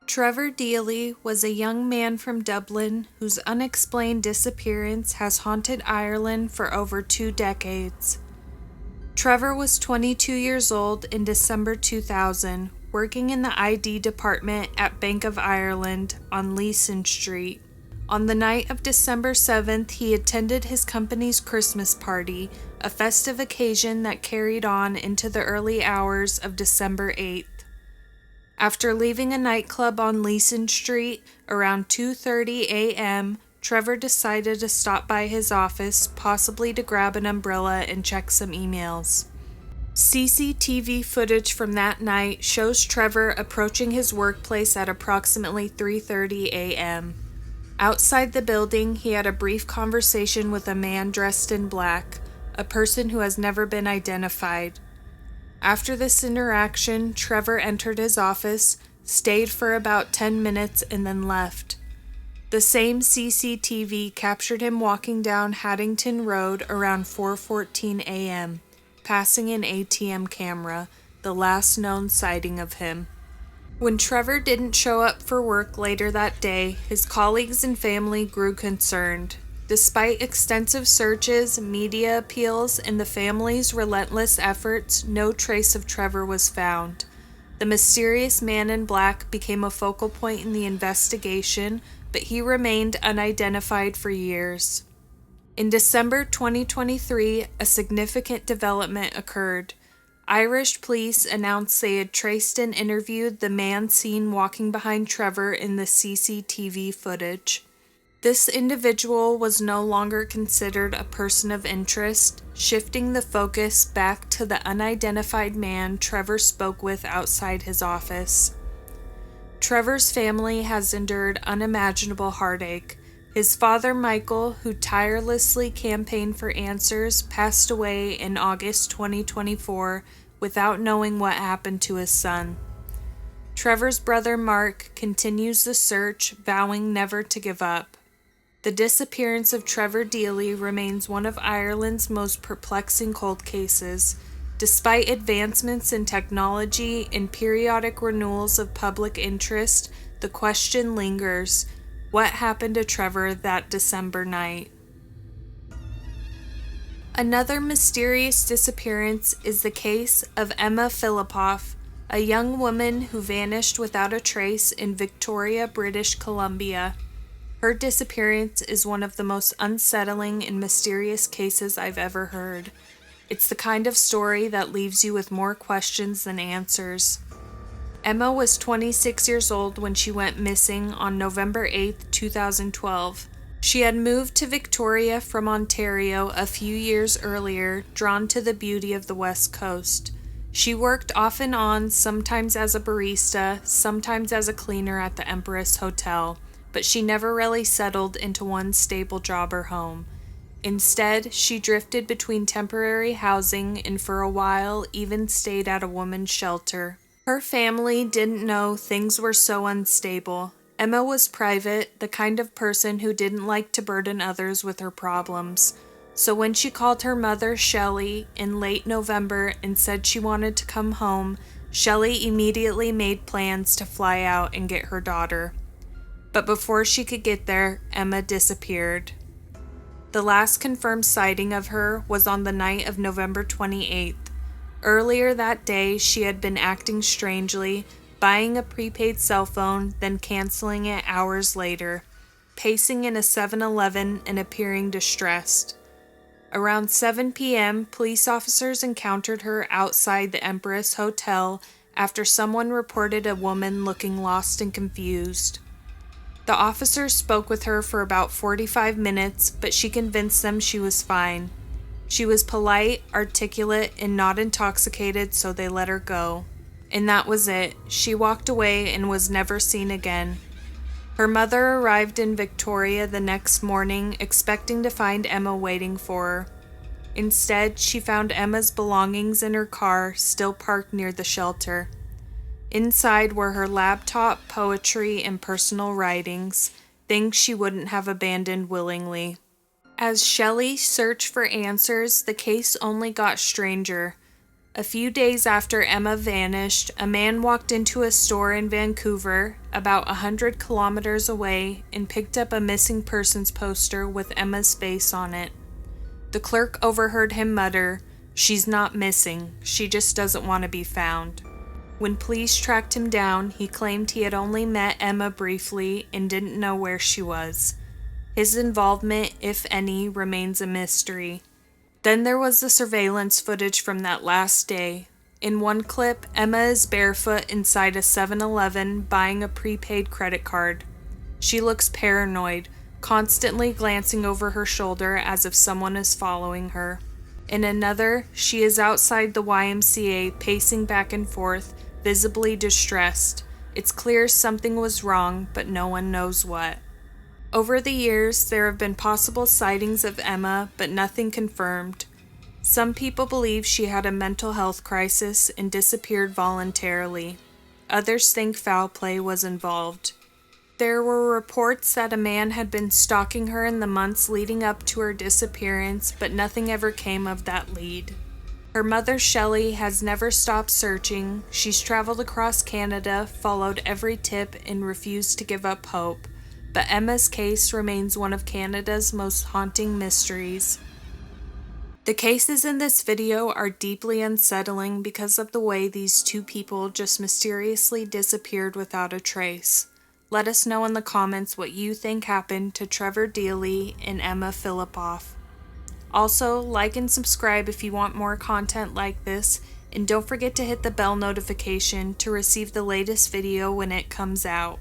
Trevor Deely was a young man from Dublin whose unexplained disappearance has haunted Ireland for over 2 decades. Trevor was 22 years old in December 2000, working in the ID department at Bank of Ireland on Leeson Street. On the night of December 7th, he attended his company's Christmas party, a festive occasion that carried on into the early hours of December 8th. After leaving a nightclub on Leeson Street around 2:30 a.m., Trevor decided to stop by his office, possibly to grab an umbrella and check some emails. CCTV footage from that night shows Trevor approaching his workplace at approximately 3:30 a.m. Outside the building, he had a brief conversation with a man dressed in black, a person who has never been identified. After this interaction, Trevor entered his office, stayed for about 10 minutes, and then left. The same CCTV captured him walking down Haddington Road around 4:14 a.m., passing an ATM camera, the last known sighting of him. When Trevor didn't show up for work later that day, his colleagues and family grew concerned. Despite extensive searches, media appeals, and the family's relentless efforts, no trace of Trevor was found. The mysterious man in black became a focal point in the investigation, but he remained unidentified for years. In December 2023, a significant development occurred. Irish police announced they had traced and interviewed the man seen walking behind Trevor in the CCTV footage. This individual was no longer considered a person of interest, shifting the focus back to the unidentified man Trevor spoke with outside his office. Trevor's family has endured unimaginable heartache. His father, Michael, who tirelessly campaigned for answers, passed away in August 2024 without knowing what happened to his son. Trevor's brother, Mark, continues the search, vowing never to give up. The disappearance of Trevor Deely remains one of Ireland's most perplexing cold cases. Despite advancements in technology and periodic renewals of public interest, the question lingers: what happened to Trevor that December night? Another mysterious disappearance is the case of Emma Fillipoff, a young woman who vanished without a trace in Victoria, British Columbia. Her disappearance is one of the most unsettling and mysterious cases I've ever heard. It's the kind of story that leaves you with more questions than answers. Emma was 26 years old when she went missing on November 8, 2012. She had moved to Victoria from Ontario a few years earlier, drawn to the beauty of the West Coast. She worked off and on, sometimes as a barista, sometimes as a cleaner at the Empress Hotel, but she never really settled into one stable job or home. Instead, she drifted between temporary housing and for a while even stayed at a woman's shelter. Her family didn't know things were so unstable. Emma was private, the kind of person who didn't like to burden others with her problems. So when she called her mother, Shelley, in late November and said she wanted to come home, Shelley immediately made plans to fly out and get her daughter. But before she could get there, Emma disappeared. The last confirmed sighting of her was on the night of November 28th. Earlier that day, she had been acting strangely, buying a prepaid cell phone, then canceling it hours later, pacing in a 7-Eleven and appearing distressed. Around 7 p.m., police officers encountered her outside the Empress Hotel after someone reported a woman looking lost and confused. The officers spoke with her for about 45 minutes, but she convinced them she was fine. She was polite, articulate, and not intoxicated, so they let her go. And that was it. She walked away and was never seen again. Her mother arrived in Victoria the next morning, expecting to find Emma waiting for her. Instead, she found Emma's belongings in her car, still parked near the shelter. Inside were her laptop, poetry, and personal writings, things she wouldn't have abandoned willingly. As Shelley searched for answers, the case only got stranger. A few days after Emma vanished, a man walked into a store in Vancouver, about 100 kilometers away, and picked up a missing persons poster with Emma's face on it. The clerk overheard him mutter, "She's not missing, she just doesn't want to be found." When police tracked him down, he claimed he had only met Emma briefly and didn't know where she was. His involvement, if any, remains a mystery. Then there was the surveillance footage from that last day. In one clip, Emma is barefoot inside a 7-Eleven buying a prepaid credit card. She looks paranoid, constantly glancing over her shoulder as if someone is following her. In another, she is outside the YMCA pacing back and forth, visibly distressed. It's clear something was wrong, but no one knows what. Over the years, there have been possible sightings of Emma, but nothing confirmed. Some people believe she had a mental health crisis and disappeared voluntarily. Others think foul play was involved. There were reports that a man had been stalking her in the months leading up to her disappearance, but nothing ever came of that lead. Her mother, Shelley, has never stopped searching. She's traveled across Canada, followed every tip, and refused to give up hope. But Emma's case remains one of Canada's most haunting mysteries. The cases in this video are deeply unsettling because of the way these two people just mysteriously disappeared without a trace. Let us know in the comments what you think happened to Trevor Deely and Emma Fillipoff. Also, like and subscribe if you want more content like this, and don't forget to hit the bell notification to receive the latest video when it comes out.